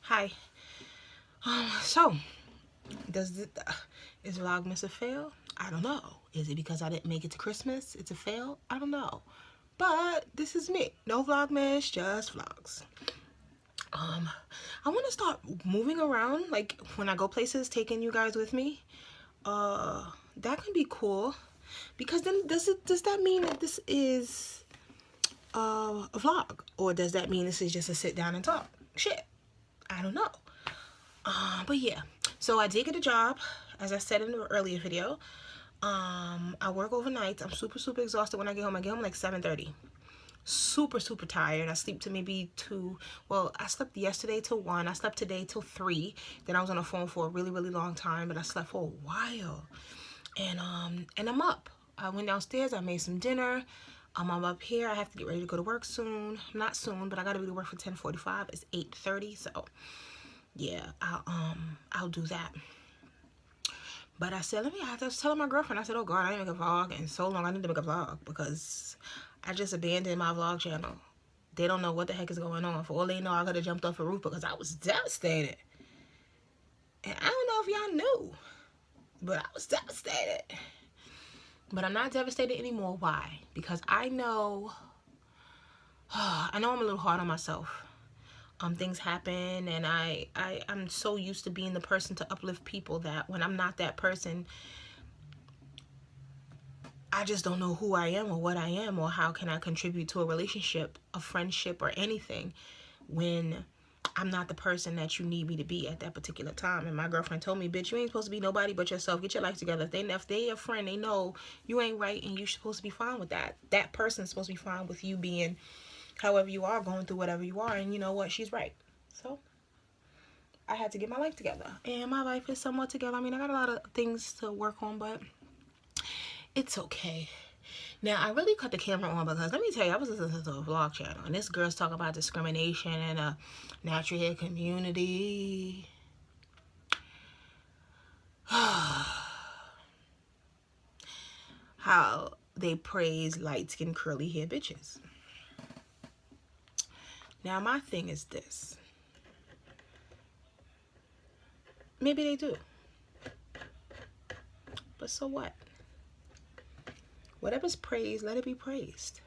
Hi. So, is Vlogmas a fail? I don't know. Is it because I didn't make it to Christmas? It's a fail? I don't know. But this is me. No Vlogmas, just vlogs. I want to start moving around, like when I go places, taking you guys with me. That can be cool. Because then does that mean that this is a vlog? Or does that mean this is just a sit down and talk? Shit. I don't know. But yeah, so I did get a job, as I said in the earlier video. I work overnight. I'm super exhausted when I get home. I get home like 7:30. Super tired. I sleep to maybe 2. Well, I slept yesterday till 1. I slept today till 3. Then I was on the phone for a really long time, but I slept for a while. And I'm up. I went downstairs. I made some dinner. I'm up here. I have to get ready to go to work soon. Not soon, but I gotta be to work for 10:45. It's 8:30, so yeah, I'll do that. But I said, I was telling my girlfriend, I said, oh God, I didn't make a vlog in so long. I need to make a vlog because I just abandoned my vlog channel. They don't know what the heck is going on. For all they know, I could have jumped off a roof because I was devastated. And I don't know if y'all knew, but I was devastated. But I'm not devastated anymore. Why? Because I know I'm a little hard on myself. Things happen, and I'm so used to being the person to uplift people that when I'm not that person, I just don't know who I am or what I am or how can I contribute to a relationship, a friendship, or anything when I'm not the person that you need me to be at that particular time. And my girlfriend told me, bitch, you ain't supposed to be nobody but yourself. Get your life together. If they a friend, they know you ain't right and you're supposed to be fine with that. That person's supposed to be fine with you being however you are, going through whatever you are. And you know what? She's right. So I had to get my life together. And my life is somewhat together. I mean, I got a lot of things to work on, but it's okay. Now, I really cut the camera on because let me tell you, I was listening to a vlog channel, and this girl's talking about discrimination in a natural hair community. How they praise light-skinned curly hair bitches. Now, my thing is this. Maybe they do. But so what? Whatever's praised, let it be praised.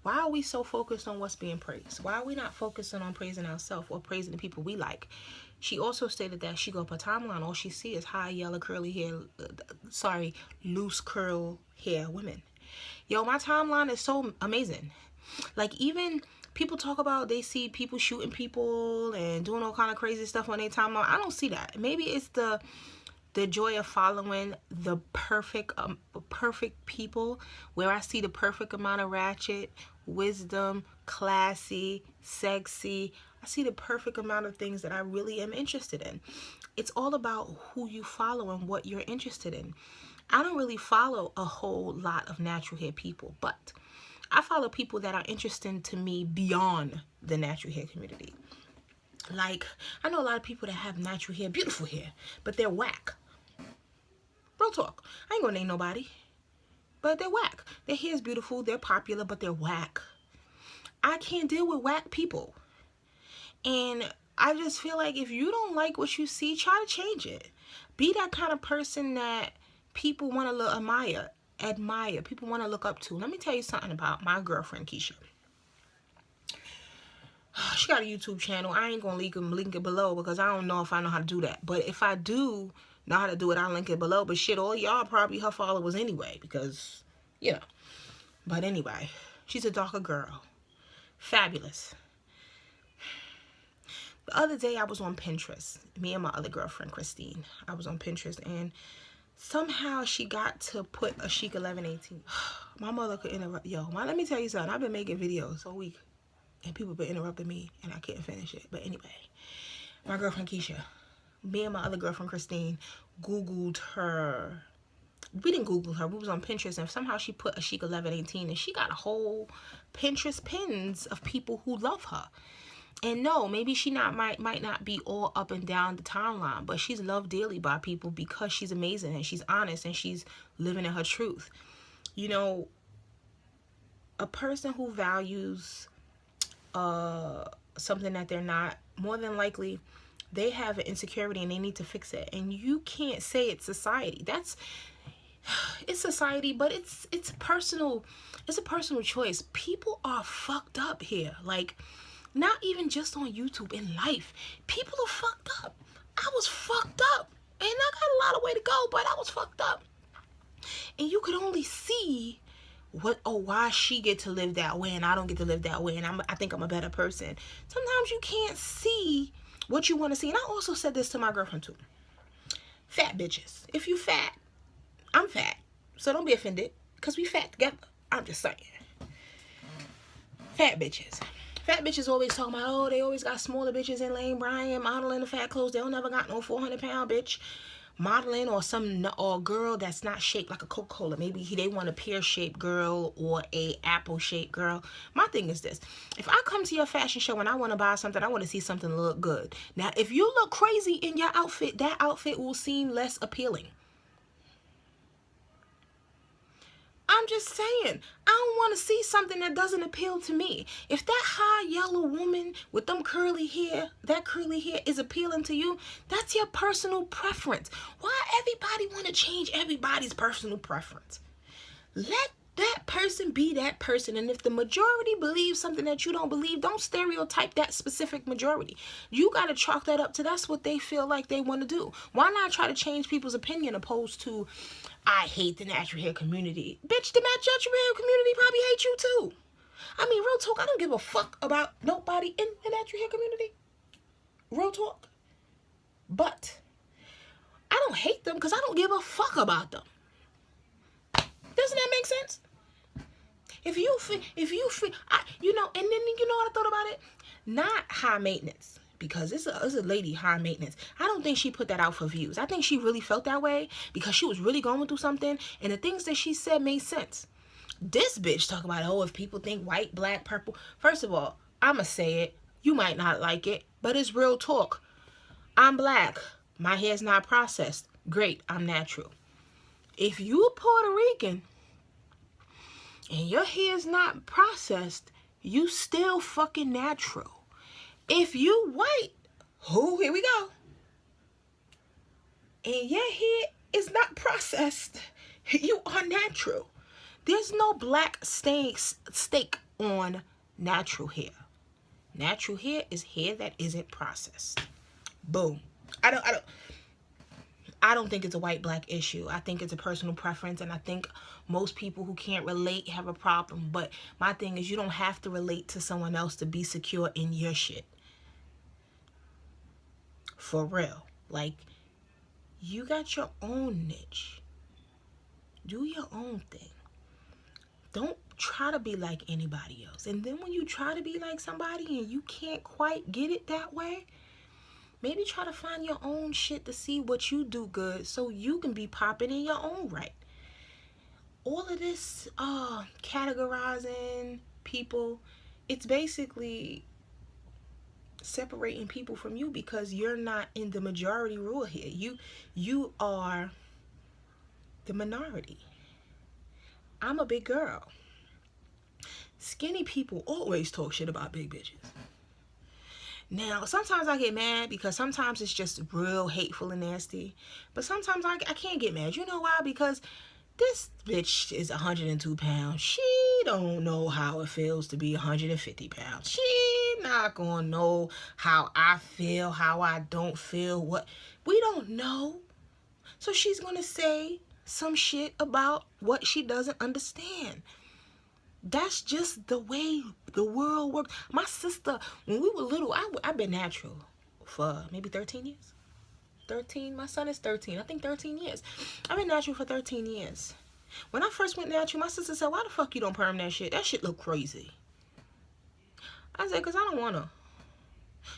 Why are we so focused on what's being praised? Why are we not focusing on praising ourselves or praising the people we like? She also stated that she go up her timeline, all she see is high yellow curly hair, loose curl hair women. Yo, my timeline is so amazing. Like, even people talk about they see people shooting people and doing all kind of crazy stuff on their timeline. I don't see that. Maybe it's the joy of following the perfect people, where I see the perfect amount of ratchet, wisdom, classy, sexy. I see the perfect amount of things that I really am interested in. It's all about who you follow and what you're interested in. I don't really follow a whole lot of natural hair people, but I follow people that are interesting to me beyond the natural hair community. Like, I know a lot of people that have natural hair, beautiful hair, but they're whack. Real talk. I ain't gonna name nobody, but they're whack. Their hair is beautiful, they're popular, but they're whack. I can't deal with whack people. And I just feel like if you don't like what you see, try to change it. Be that kind of person that people want to admire. People want to look up to. Let me tell you something about my girlfriend, Keisha. She got a YouTube channel. I ain't gonna link it below because I don't know if I know how to do that. But if I do know how to do it, I'll link it below. But shit, all y'all probably her followers anyway because, you know. But anyway, she's a darker girl. Fabulous. The other day I was on Pinterest. Me and my other girlfriend, Christine. I was on Pinterest and somehow she got to put a chic 1118. My mother could interrupt. Yo, let me tell you something. I've been making videos all week. And people been interrupting me and I couldn't finish it. But anyway, my girlfriend Keisha, me and my other girlfriend Christine Googled her. We didn't Google her. We was on Pinterest and somehow she put a chic 1118 and she got a whole Pinterest pins of people who love her. And no, maybe she might not be all up and down the timeline, but she's loved dearly by people because she's amazing and she's honest and she's living in her truth. You know, a person who values something that they're not more than likely they have an insecurity and they need to fix it. And you can't say it's society. It's society, but it's a personal choice. People are fucked up here. Like, not even just on YouTube, in life. People are fucked up. I was fucked up. And I got a lot of way to go, but I was fucked up. And you could only see why she get to live that way and I don't get to live that way, and I think I'm a better person. Sometimes you can't see what you want to see. And I also said this to my girlfriend too. Fat bitches. If you fat, I'm fat. So don't be offended, because we fat together. I'm just saying. Fat bitches. Fat bitches always talking about, oh, they always got smaller bitches in Lane Bryant modeling the fat clothes. They don't never got no 400-pound bitch modeling, or a girl that's not shaped like a Coca-Cola. Maybe they want a pear-shaped girl or a apple-shaped girl. My thing is this. If I come to your fashion show and I want to buy something, I want to see something look good. Now, if you look crazy in your outfit, that outfit will seem less appealing. I'm just saying, I don't want to see something that doesn't appeal to me. If that high yellow woman with them curly hair, is appealing to you, that's your personal preference. Why everybody want to change everybody's personal preference? Let that person be that person. And if the majority believes something that you don't believe, don't stereotype that specific majority. You got to chalk that up to that's what they feel like they want to do. Why not try to change people's opinion opposed to, I hate the natural hair community? Bitch, the natural hair community probably hates you too. I mean, real talk, I don't give a fuck about nobody in the natural hair community. Real talk. But I don't hate them because I don't give a fuck about them. Doesn't that make sense? If you feel, and then you know what I thought about it? Not high maintenance, because it's a lady high maintenance. I don't think she put that out for views. I think she really felt that way because she was really going through something, and the things that she said made sense. This bitch talk about, oh, if people think white, black, purple. First of all, I'ma say it. You might not like it, but it's real talk. I'm black. My hair's not processed. Great, I'm natural. If you Puerto Rican and your hair's not processed, you still fucking natural. If you white, here we go, and your hair is not processed, you are natural. There's no black stake on natural hair. Natural hair is hair that isn't processed. Boom. I don't think it's a white-black issue. I think it's a personal preference, and I think most people who can't relate have a problem. But my thing is, you don't have to relate to someone else to be secure in your shit. For real. Like, you got your own niche. Do your own thing. Don't try to be like anybody else. And then when you try to be like somebody and you can't quite get it that way, maybe try to find your own shit to see what you do good so you can be popping in your own right. All of this categorizing people, it's basically separating people from you because you're not in the majority rule here. You are the minority. I'm a big girl. Skinny people always talk shit about big bitches. Now, sometimes I get mad because sometimes it's just real hateful and nasty. But sometimes I can't get mad. You know why? Because this bitch is 102 pounds. She don't know how it feels to be 150 pounds. She not gonna know how I feel, how I don't feel. What we don't know. So she's gonna say some shit about what she doesn't understand. That's just the way the world works. My sister, when we were little, I've been natural for maybe 13 years. 13, my son is 13. I think 13 years. I've been natural for 13 years. When I first went natural, my sister said, why the fuck you don't perm that shit? That shit look crazy. I said, because I don't want to.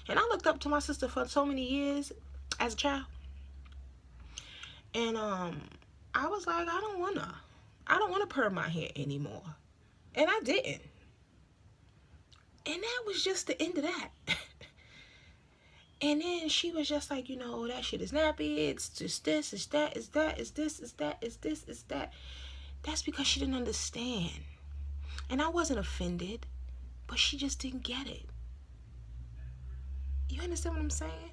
And I looked up to my sister for so many years as a child. And I was like, I don't want to perm my hair anymore. And I didn't. And that was just the end of that. And then she was just like, you know, that shit is nappy. It's just this, it's that, it's that, it's this, it's that, it's this, it's that. That's because she didn't understand. And I wasn't offended, but she just didn't get it. You understand what I'm saying?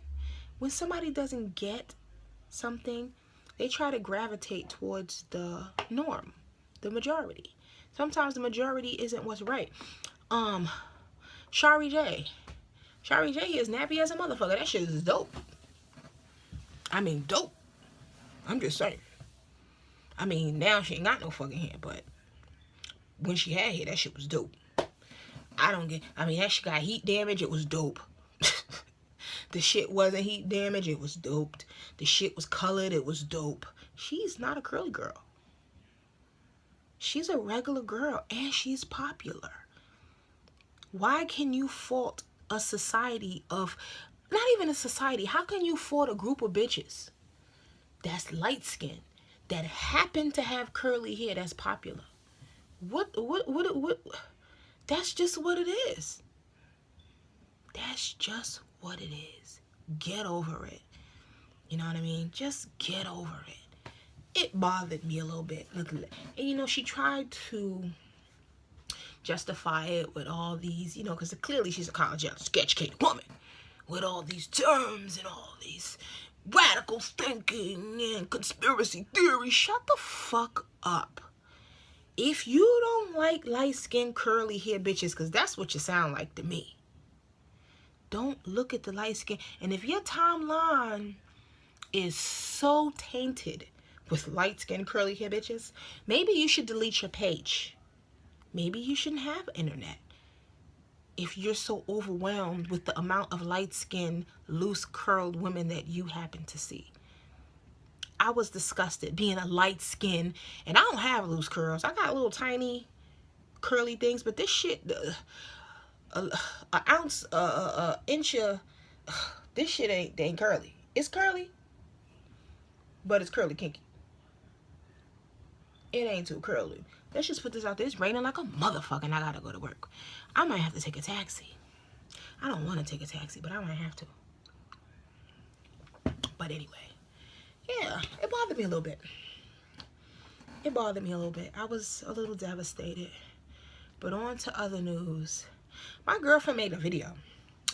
When somebody doesn't get something, they try to gravitate towards the norm, the majority. Sometimes the majority isn't what's right. Shari J. Shari J is nappy as a motherfucker. That shit is dope. I mean, dope. I'm just saying. I mean, now she ain't got no fucking hair, but when she had hair, that shit was dope. I mean, that shit got heat damage, it was dope. The shit wasn't heat damage, it was dope. The shit was colored, it was dope. She's not a curly girl. She's a regular girl, and she's popular. Why can you fault a society of, not even a society, how can you fault a group of bitches that's light skinned, that happen to have curly hair, that's popular? What, that's just what it is. That's just what it is. Get over it. You know what I mean? Just get over it. It bothered me a little bit. Look at it. And you know, she tried to justify it with all these, you know, because clearly she's a college educated woman with all these terms and all these radical thinking and conspiracy theory. Shut the fuck up. If you don't like light-skinned curly hair bitches, because that's what you sound like to me, don't look at the light skin. And if your timeline is so tainted with light-skinned curly hair bitches, maybe you should delete your page. Maybe you shouldn't have internet if you're so overwhelmed with the amount of light-skinned, loose-curled women that you happen to see. I was disgusted being a light-skinned, and I don't have loose curls. I got little tiny curly things, but this shit, an ounce, inch of, this shit ain't curly. It's curly, but it's curly kinky. It ain't too curly. Let's just put this out there. It's raining like a motherfucker and I gotta go to work. I might have to take a taxi. I don't want to take a taxi, but I might have to. But anyway, yeah, it bothered me a little bit. It bothered me a little bit. I was a little devastated. But on to other news. My girlfriend made a video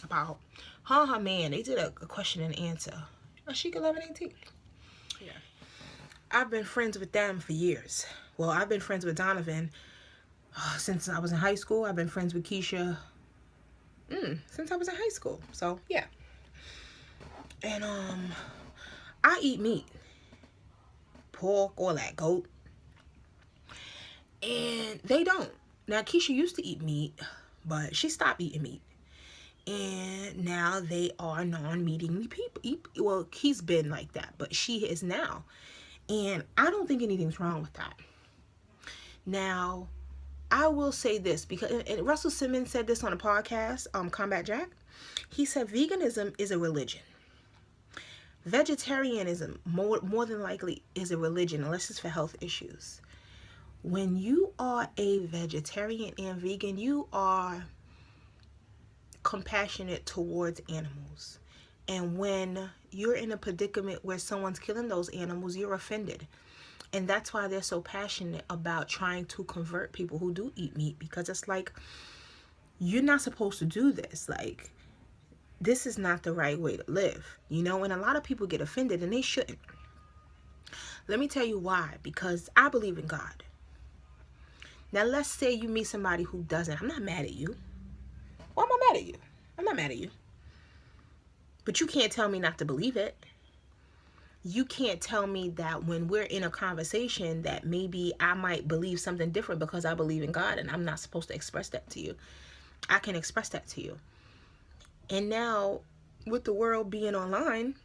about her and her man. They did a question and answer. Ashika 1118. Yeah. I've been friends with them for years. Well, I've been friends with Donovan since I was in high school. I've been friends with Keisha since I was in high school. So, yeah. And, I eat meat. Pork, all that, goat. And they don't. Now, Keisha used to eat meat, but she stopped eating meat. And now they are non-meat-eating people. Well, he's been like that, but she is now. And I don't think anything's wrong with that. Now, I will say this, because and Russell Simmons said this on a podcast, Combat Jack. He said veganism is a religion. Vegetarianism, more than likely, is a religion, unless it's for health issues. When you are a vegetarian and vegan, you are compassionate towards animals. And when you're in a predicament where someone's killing those animals, you're offended. And that's why they're so passionate about trying to convert people who do eat meat, because it's like, you're not supposed to do this. Like, this is not the right way to live, you know? And a lot of people get offended, and they shouldn't. Let me tell you why. Because I believe in God. Now, let's say you meet somebody who doesn't. I'm not mad at you. Why am I mad at you? I'm not mad at you. But you can't tell me not to believe it. You can't tell me that when we're in a conversation that maybe I might believe something different because I believe in God, and I'm not supposed to express that to you. I can express that to you. And now, with the world being online,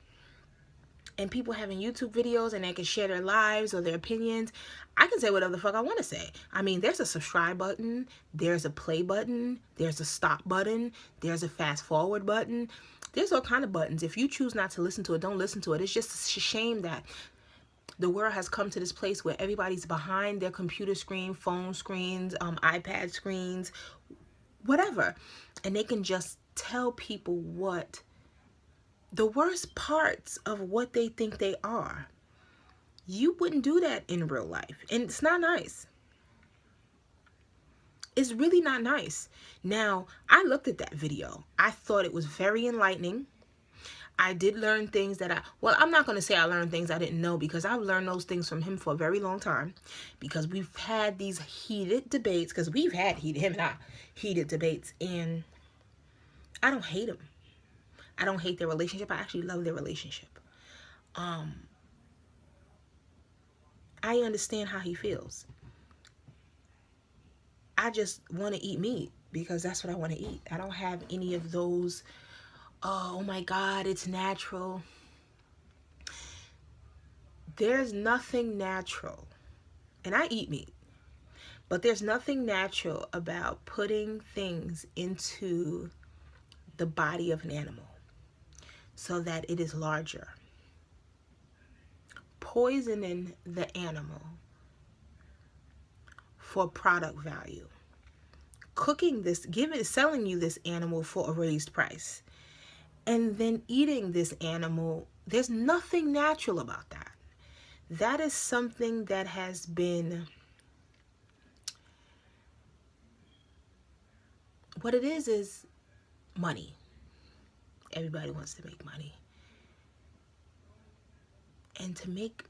and people having YouTube videos and they can share their lives or their opinions, I can say whatever the fuck I want to say. I mean, there's a subscribe button, there's a play button, there's a stop button, there's a fast forward button. There's all kind of buttons. If you choose not to listen to it, don't listen to it. It's just a shame that the world has come to this place where everybody's behind their computer screen, phone screens, iPad screens, whatever. And they can just tell people what the worst parts of what they think they are. You wouldn't do that in real life. And it's not nice. It's really not nice. Now, I looked at that video. I thought it was very enlightening. I did learn things that well, I'm not going to say I learned things I didn't know, because I've learned those things from him for a very long time, because we've had these heated debates, because we've had him and I heated debates, and I don't hate him. I don't hate their relationship. I actually love their relationship. I understand how he feels. I just want to eat meat because that's what I want to eat. I don't have any of those, oh my God, it's natural. There's nothing natural, and I eat meat, but there's nothing natural about putting things into the body of an animal so that it is larger. Poisoning the animal for product value. Cooking this, selling you this animal for a raised price, and then eating this animal. There's nothing natural about that. That is something that has been, what it is money. Everybody wants to make money. And to make,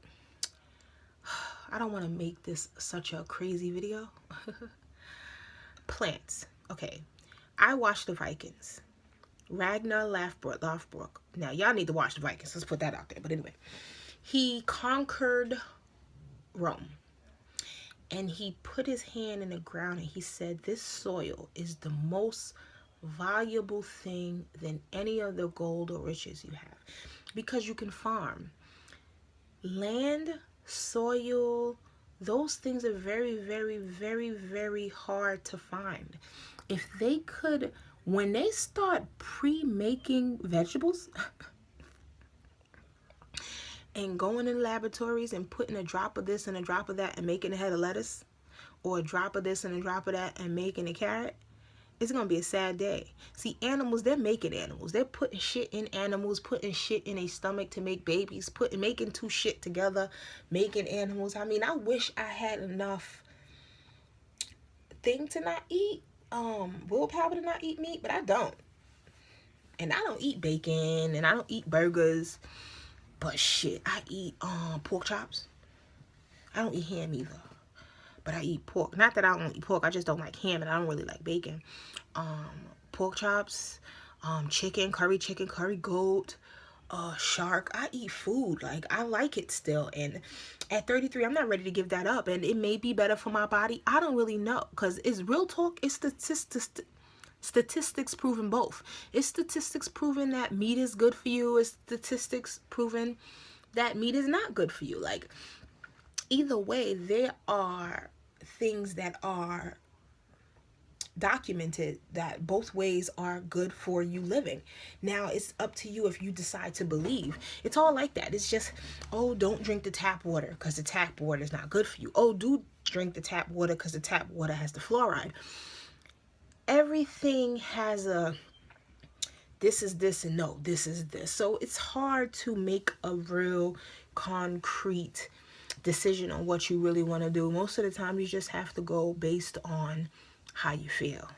I don't want to make this such a crazy video. Plants. Okay. I watched the Vikings. Ragnar Lothbrok. Now, y'all need to watch the Vikings. Let's put that out there. But anyway, he conquered Rome. And he put his hand in the ground and he said, this soil is the most valuable thing than any of the gold or riches you have. Because you can farm. Land, soil, those things are very, very, very, very hard to find. If they could, when they start pre-making vegetables and going in laboratories and putting a drop of this and a drop of that and making a head of lettuce, or a drop of this and a drop of that and making a carrot, it's going to be a sad day. See, animals, they're making animals. They're putting shit in animals, putting shit in a stomach to make babies, making two shit together, making animals. I mean, I wish I had enough thing to not eat, willpower to not eat meat, but I don't. And I don't eat bacon, and I don't eat burgers, but shit, I eat pork chops. I don't eat ham either, but I eat pork. Not that I don't eat pork, I just don't like ham and I don't really like bacon. Pork chops, chicken, curry goat, shark. I eat food. Like, I like it still. And at 33, I'm not ready to give that up. And it may be better for my body. I don't really know. Because it's real talk. It's statistics proving both. It's statistics proving that meat is good for you. It's statistics proving that meat is not good for you. Like, either way, there are things that are documented that both ways are good for you living. Now, it's up to you if you decide to believe. It's all like that. It's just, oh, don't drink the tap water because the tap water is not good for you. Oh, do drink the tap water because the tap water has the fluoride. Everything has a this is this and no, this is this. So it's hard to make a real concrete decision on what you really want to do. Most of the time, you just have to go based on how you feel.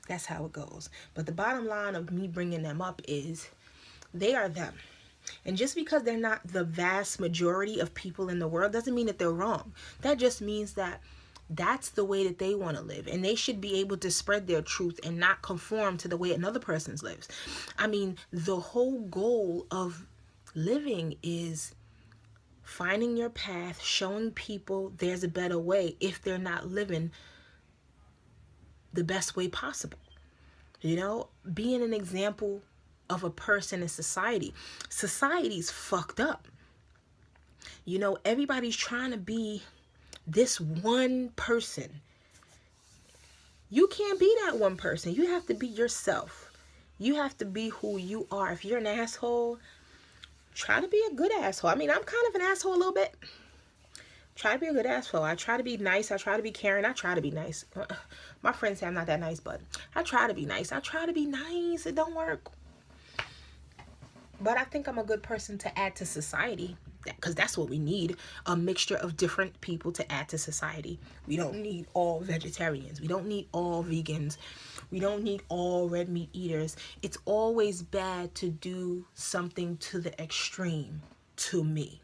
That's how it goes. But the bottom line of me bringing them up is they are them. And just because they're not the vast majority of people in the world doesn't mean that they're wrong. That just means that that's the way that they want to live. And they should be able to spread their truth and not conform to the way another person's lives. I mean, the whole goal of living is finding your path, showing people there's a better way if they're not living the best way possible. You know, being an example of a person in society. Society's fucked up. You know, everybody's trying to be this one person. You can't be that one person. You have to be yourself. You have to be who you are. If you're an asshole, try to be a good asshole. I mean, I'm kind of an asshole a little bit. Try to be a good asshole. I try to be nice. I try to be caring. I try to be nice. My friends say I'm not that nice, but I try to be nice. I try to be nice. It don't work. But I think I'm a good person to add to society. because that's what we need, a mixture of different people to add to society. We don't need all vegetarians. We don't need all vegans. We don't need all red meat eaters. It's always bad to do something to the extreme, to me.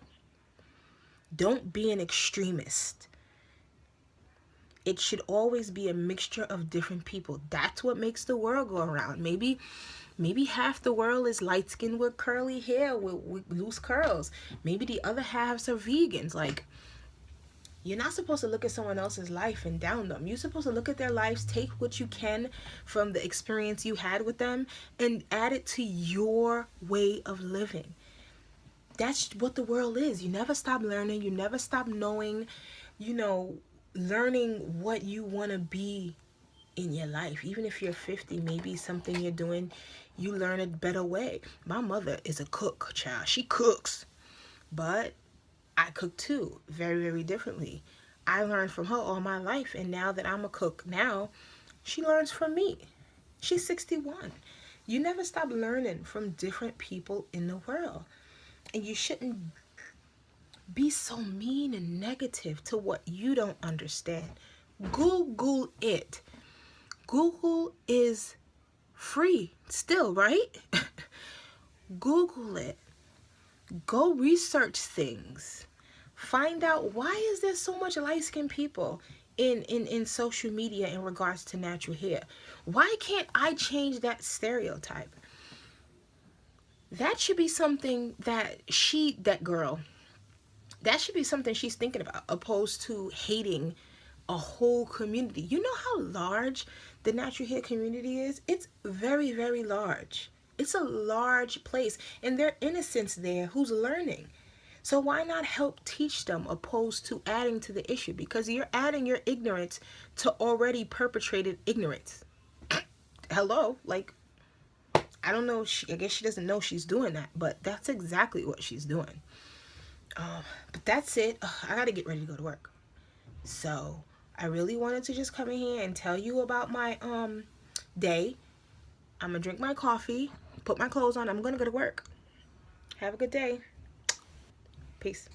Don't be an extremist. It should always be a mixture of different people. That's what makes the world go around. Maybe half the world is light skinned with curly hair, with loose curls. Maybe the other halves are vegans. Like, you're not supposed to look at someone else's life and down them. You're supposed to look at their lives, take what you can from the experience you had with them, and add it to your way of living. That's what the world is. You never stop learning. You never stop knowing, learning what you want to be in your life. Even if you're 50, maybe something you're doing, you learn a better way. My mother is a cook, child. She cooks, but I cook too, very, very differently. I learned from her all my life, and now that I'm a cook now, she learns from me. She's 61. You never stop learning from different people in the world, and you shouldn't be so mean and negative to what you don't understand. Google it. Google is free still, right? Google it. Go research things. Find out, why is there so much light-skinned people in social media in regards to natural hair? Why can't I change that stereotype? That should be something that that should be something she's thinking about, opposed to hating a whole community. You know how large the natural hair community is? It's very, very large. It's a large place, and there are innocents there who's learning. So why not help teach them, opposed to adding to the issue? Because you're adding your ignorance to already perpetrated ignorance. Hello? Like, I don't know. I guess she doesn't know she's doing that, but that's exactly what she's doing. But that's it. I gotta get ready to go to work. So I really wanted to just come in here and tell you about my day. I'm gonna drink my coffee, put my clothes on. I'm gonna go to work. Have a good day. Peace.